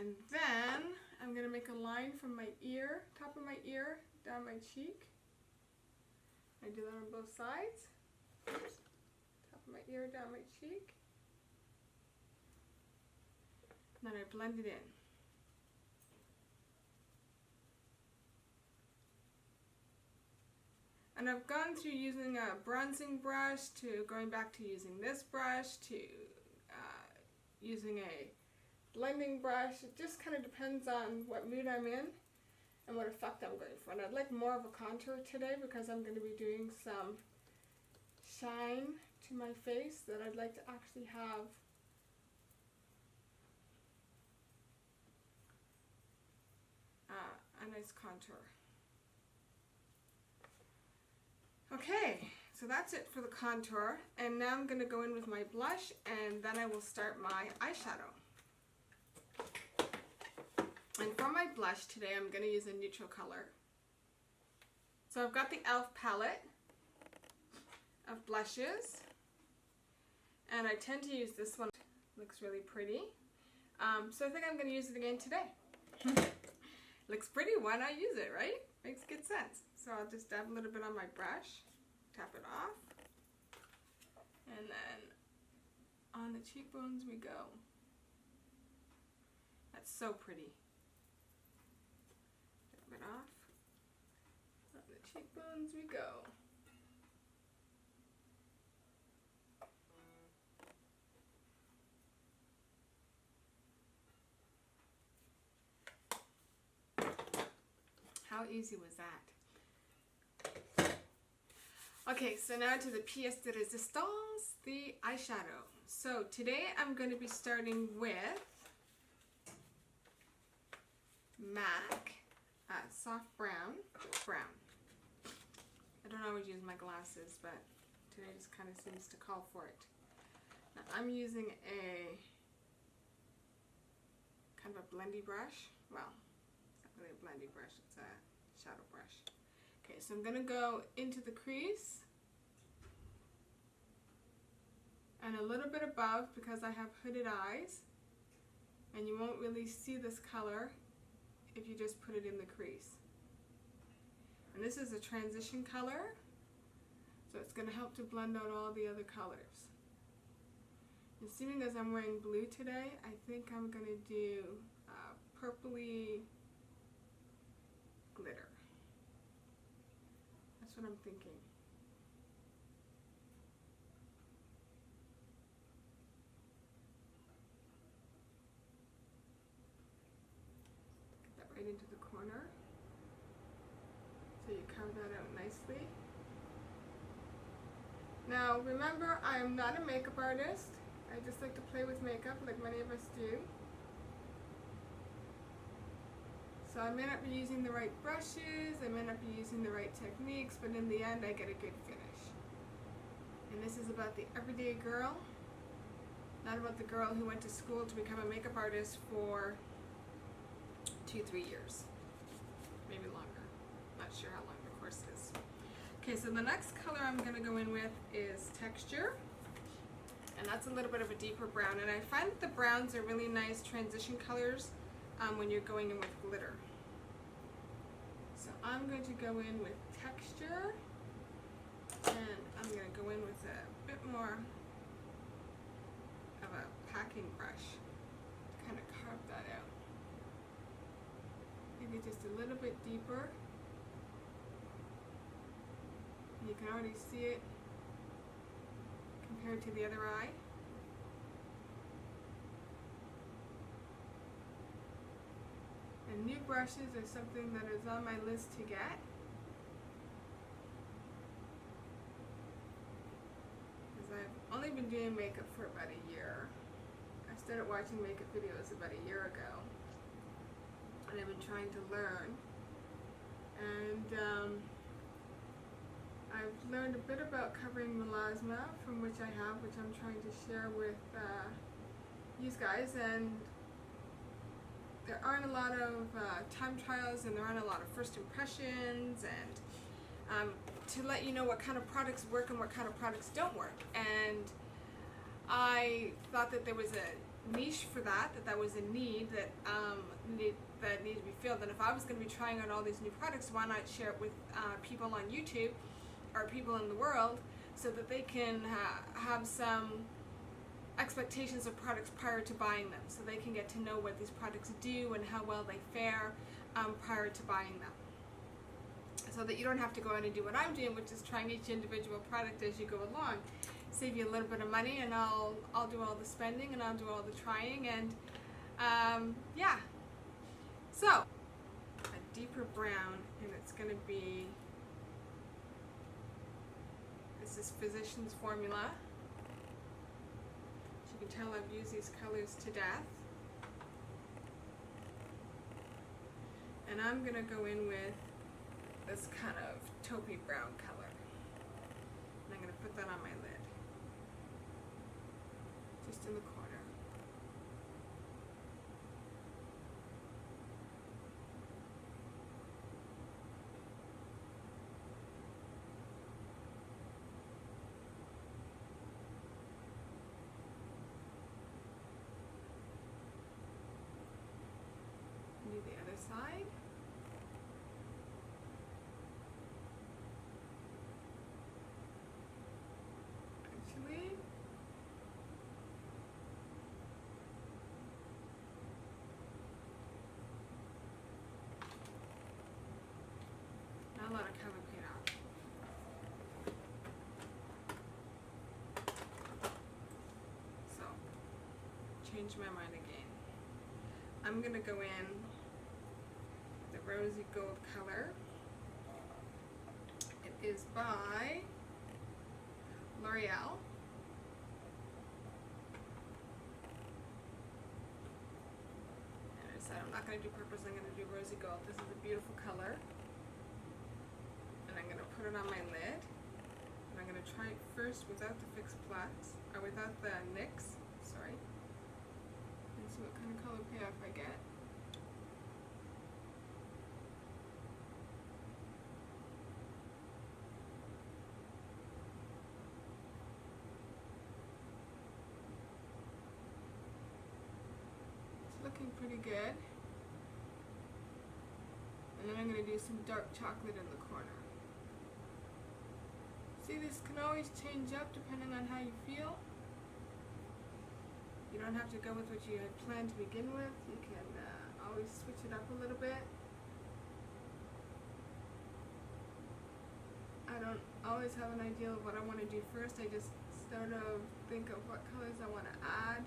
And then I'm going to make a line from my ear, top of my ear, down my cheek. I do that on both sides. Oops. Top of my ear, down my cheek. And then I blend it in. And I've gone through using a bronzing brush to going back to using this brush to using a blending brush. It just kind of depends on what mood I'm in and what effect I'm going for. And I'd like more of a contour today because I'm going to be doing some shine to my face that I'd like to actually have a nice contour. Okay, so that's it for the contour, and now I'm going to go in with my blush, and then I will start my eyeshadow. And for my blush today, I'm going to use a neutral color. So I've got the e.l.f. palette of blushes, and I tend to use this one. It looks really pretty. So I think I'm going to use it again today. Looks pretty, why not use it, right? Makes good sense. So I'll just dab a little bit on my brush, tap it off, and then on the cheekbones we go. That's so pretty. Tap it off, on the cheekbones we go. How easy was that? Okay, so now to the pièce de résistance, the eyeshadow. So today I'm going to be starting with MAC soft brown. I don't always use my glasses, but today just kind of seems to call for it. Now I'm using a kind of a blendy brush. Well, it's not really a blendy brush, it's a shadow brush. Okay, so I'm going to go into the crease and a little bit above because I have hooded eyes, and you won't really see this color if you just put it in the crease. And this is a transition color, so it's going to help to blend out all the other colors. And seeing as I'm wearing blue today, I think I'm going to do purpley glitter. That's what I'm thinking. Get that right into the corner. So you carve that out nicely. Now remember, I am not a makeup artist. I just like to play with makeup like many of us do. So I may not be using the right brushes, I may not be using the right techniques, but in the end I get a good finish. And this is about the everyday girl, not about the girl who went to school to become a makeup artist for 2-3 years. Maybe longer. Not sure how long the course is. Okay, so the next color I'm going to go in with is Texture. And that's a little bit of a deeper brown. And I find that the browns are really nice transition colors when you're going in with glitter. So I'm going to go in with Texture, and I'm going to go in with a bit more of a packing brush to kind of carve that out. Maybe just a little bit deeper. And you can already see it compared to the other eye. And new brushes are something that is on my list to get. Because I've only been doing makeup for about a year. I started watching makeup videos about a year ago. And I've been trying to learn. And I've learned a bit about covering melasma, from which I have, which I'm trying to share with you guys. And there aren't a lot of time trials, and there aren't a lot of first impressions, and to let you know what kind of products work and what kind of products don't work. And I thought that there was niche for that was a need that that needed to be filled. And if I was going to be trying out all these new products, why not share it with people on YouTube or people in the world, so that they can have some expectations of products prior to buying them, so they can get to know what these products do and how well they fare prior to buying them, so that you don't have to go out and do what I'm doing, which is trying each individual product as you go along. Save you a little bit of money, and I'll do all the spending, and I'll do all the trying, and yeah. So a deeper brown, and it's going to be, this is Physicians Formula. As you can tell, I've used these colors to death, and I'm going to go in with this kind of taupey brown color, and I'm going to put that on my lid, just in the corner. Do the other side. Actually, not a lot of color paid off. So, change my mind again. I'm gonna go in the rosy gold color. It is by L'Oreal. And I said I'm not going to do purples, I'm going to do rosy gold. This is a beautiful color. And I'm going to put it on my lid. And I'm going to try it first without the fixed plaques, or without the NYX, sorry. And see what kind of color payoff I get. Looking pretty good. And then I'm going to do some dark chocolate in the corner. See, this can always change up depending on how you feel. You don't have to go with what you had planned to begin with. You can always switch it up a little bit. I don't always have an idea of what I want to do first. I just sort of think of what colors I want to add.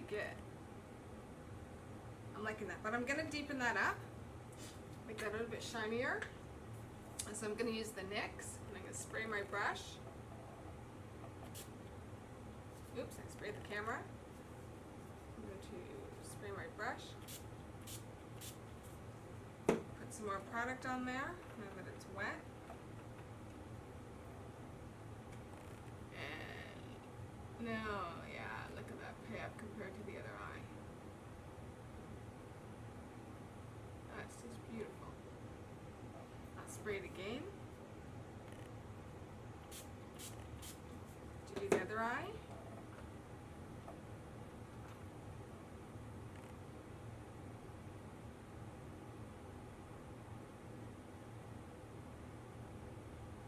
Good. I'm liking that, but I'm gonna deepen that up, make that a little bit shinier. And so I'm gonna use the NYX, and I'm gonna spray my brush. Oops, I sprayed the camera. I'm going to spray my brush. Put some more product on there now that it's wet. And now, look at that payoff compared to the other eye. That's just beautiful. I'll spray it again. To do the other eye.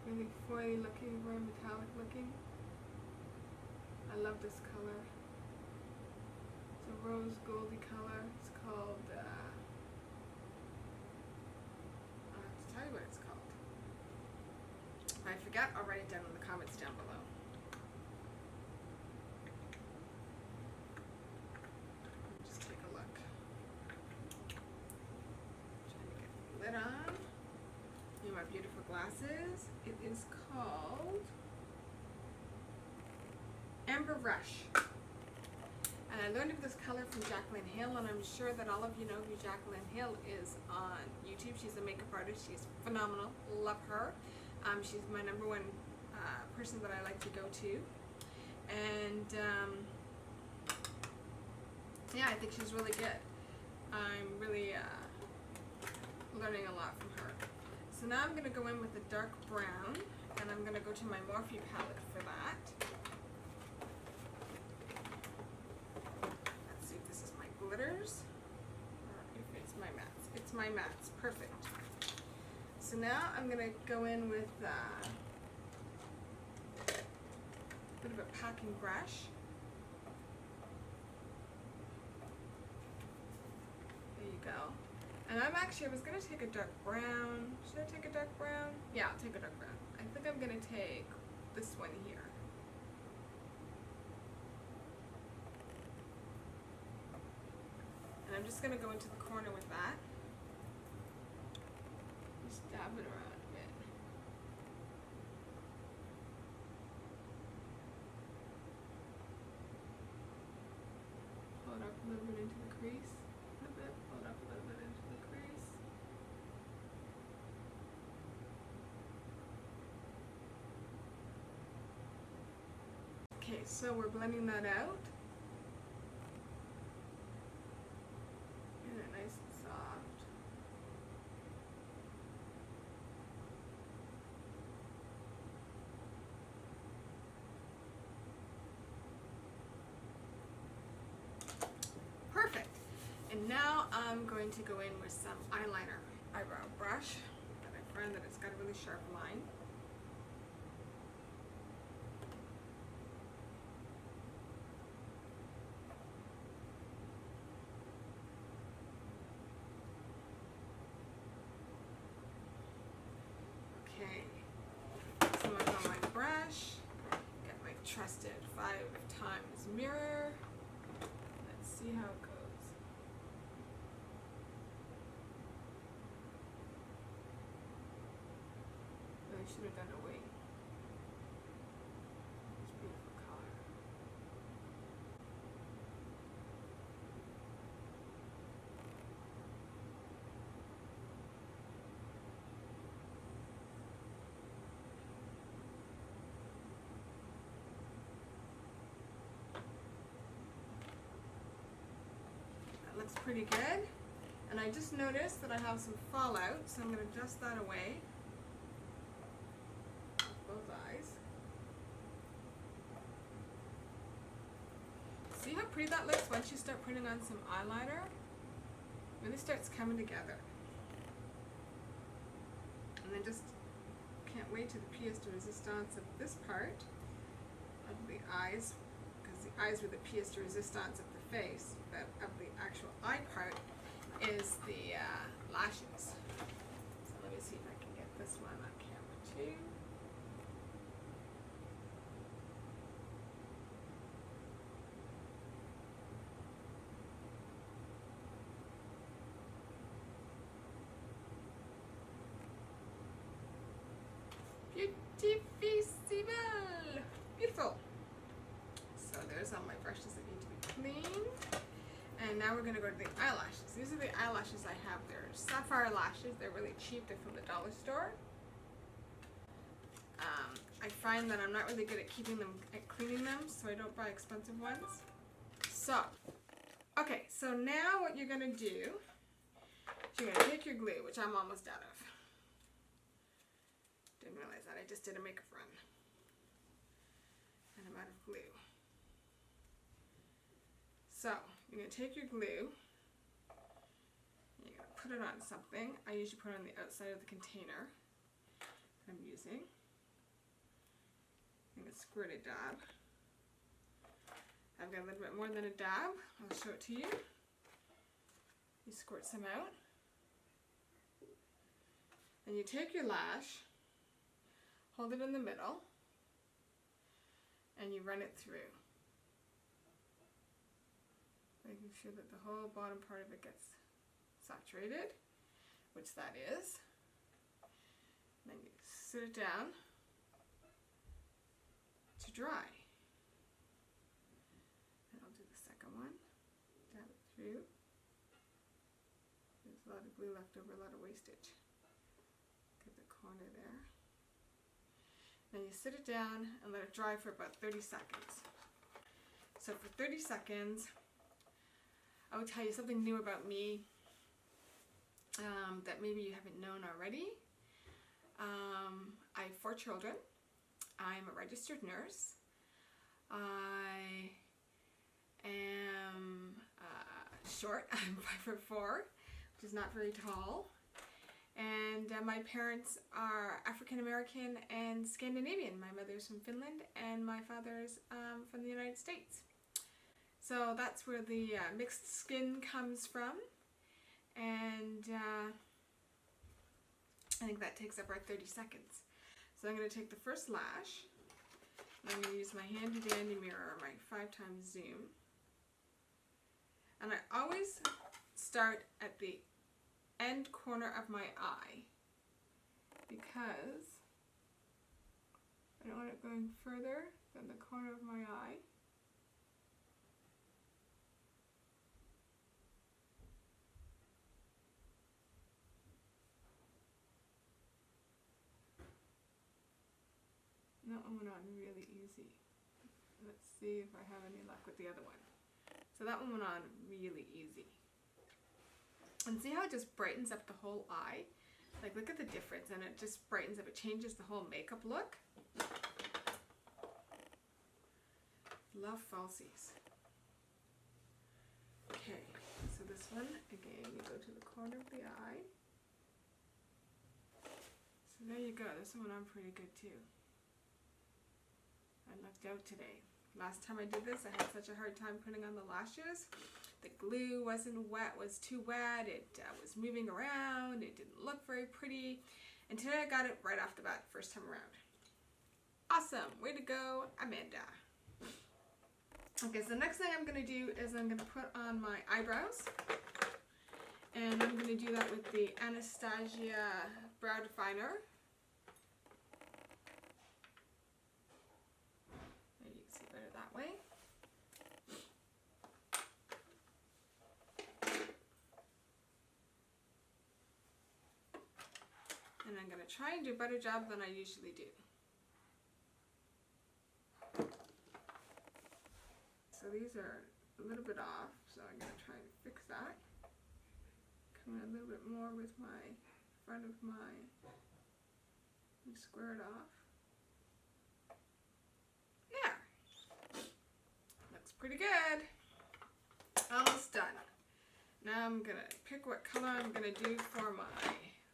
Really foily looking, very metallic looking. I love this color. It's a rose goldy color. It's called, I'll have to tell you what it's called. If I forget, I'll write it down in the comments down below. Just take a look. Trying to get the lid on. Here are my beautiful glasses. It is called Amber Rush. And I learned of this color from Jaclyn Hill, and I'm sure that all of you know who Jaclyn Hill is on YouTube. She's a makeup artist. She's phenomenal. Love her. She's my number one person that I like to go to. And Yeah, I think she's really good. I'm really learning a lot from her. So now I'm going to go in with the dark brown, and I'm going to go to my Morphe palette for that. Let's see if this is my glitters, or if it's my mattes. It's my mattes, perfect. So now I'm going to go in with a bit of a packing brush. There you go. And I was going to take a dark brown. Should I take a dark brown? Yeah, I'll take a dark brown. I think I'm going to take this one here. And I'm just going to go into the corner with that. Just dab it around a bit. Pull it up a little bit into the crease. A bit. Pull it up a little bit into the crease. Okay, so we're blending that out. Get it nice and soft. Perfect. And now I'm going to go in with some eyeliner. Eyebrow brush that I find that it's got a really sharp line. Okay, so I'm on my brush, get my trusted 5x mirror. Let's see how it goes. Really should have done a wing. It's a beautiful color. Looks pretty good, and I just noticed that I have some fallout, so I'm going to dust that away. Both eyes. See how pretty that looks once you start putting on some eyeliner? It really starts coming together. And then just can't wait to the pièce de résistance of this part of the eyes, because the eyes were the pièce de résistance of the face, but of the actual eye part is the lashes. So let me see if I can get this one on camera too. Beautiful! Beautiful! So there's all my brushes that need to be cleaned. And now we're going to go to the eyelashes. These are the eyelashes I have. They're sapphire lashes. They're really cheap. They're from the dollar store. I find that I'm not really good at cleaning them, so I don't buy expensive ones. So, okay, so now what you're going to do is you're going to take your glue, which I'm almost out of. Didn't realize that. I just did a makeup run. And I'm out of glue. So, you're going to take your glue, you're going to put it on something. I usually put it on the outside of the container that I'm using. I'm going to squirt a dab. I've got a little bit more than a dab. I'll show it to you. You squirt some out. Then you take your lash, hold it in the middle, and you run it through. Making sure that the whole bottom part of it gets saturated, which that is. And then you sit it down to dry. And I'll do the second one. Dab it through. There's a lot of glue left over, a lot of wastage. Get the corner there. Then you sit it down and let it dry for about 30 seconds. So for 30 seconds, I will tell you something new about me that maybe you haven't known already. I have 4 children. I'm a registered nurse. I am short. I'm 5'4", which is not very tall. And my parents are African American and Scandinavian. My mother's from Finland and my father's from the United States. So that's where the mixed skin comes from. And I think that takes up our 30 seconds. So I'm going to take the first lash. I'm going to use my handy dandy mirror, my 5x zoom. And I always start at the end corner of my eye because I don't want it going further than the corner of my eye. That one went on really easy. Let's see if I have any luck with the other one. So that one went on really easy. And see how it just brightens up the whole eye? Like, look at the difference, and it just brightens up. It changes the whole makeup look. Love falsies. Okay, so this one, again, you go to the corner of the eye. So there you go. This one went on pretty good too. I lucked out today. Last time I did this, I had such a hard time putting on the lashes. The glue wasn't wet, was too wet, it was moving around, it didn't look very pretty. And today I got it right off the bat, first time around. Awesome, way to go, Amanda. Okay, so the next thing I'm going to do is I'm going to put on my eyebrows. And I'm going to do that with the Anastasia Brow Definer. There, you can see better that way. And I'm going to try and do a better job than I usually do. So these are a little bit off, so I'm going to try and fix that. Come in a little bit more with my front of my, and square it off. Yeah, looks pretty good. Almost done. Now I'm going to pick what color I'm going to do for my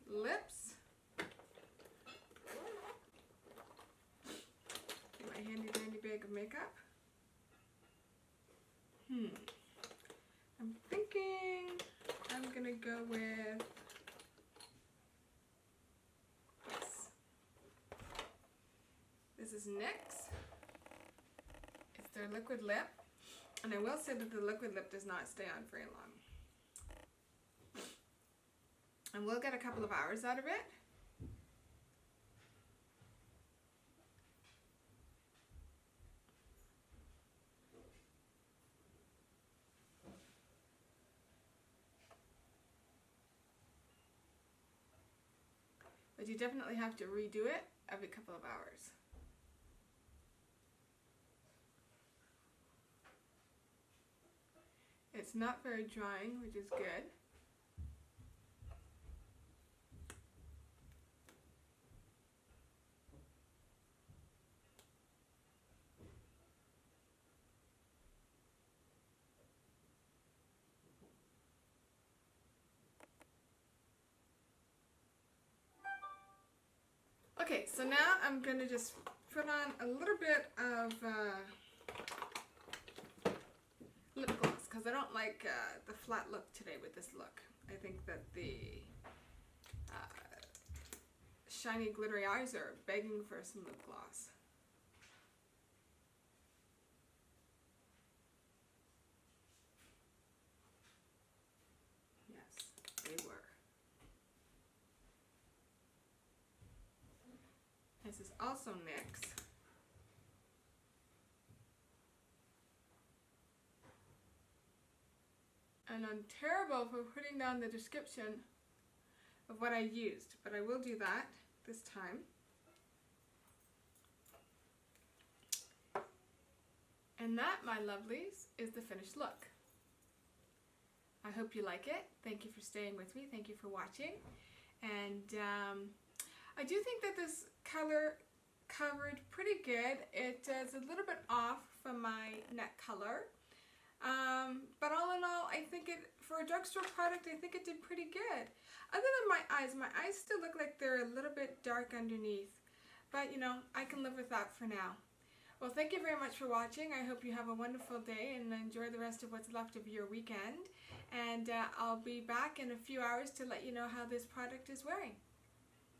lips. My handy dandy bag of makeup. I'm thinking I'm gonna go with this. This is NYX. It's their liquid lip. And I will say that the liquid lip does not stay on very long. And we'll get a couple of hours out of it. But you definitely have to redo it every couple of hours. It's not very drying, which is good. Okay, so now I'm going to just put on a little bit of lip gloss because I don't like the flat look today with this look. I think that the shiny glittery eyes are begging for some lip gloss. Yes, they were. This is also NYX. And I'm terrible for putting down the description of what I used, but I will do that this time. And that, my lovelies, is the finished look. I hope you like it. Thank you for staying with me. Thank you for watching. And I do think that this color covered pretty good. It is a little bit off from my neck color. But all in all, I think for a drugstore product, I think it did pretty good. Other than my eyes still look like they're a little bit dark underneath. But, you know, I can live with that for now. Well, thank you very much for watching. I hope you have a wonderful day and enjoy the rest of what's left of your weekend. And I'll be back in a few hours to let you know how this product is wearing.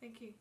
Thank you.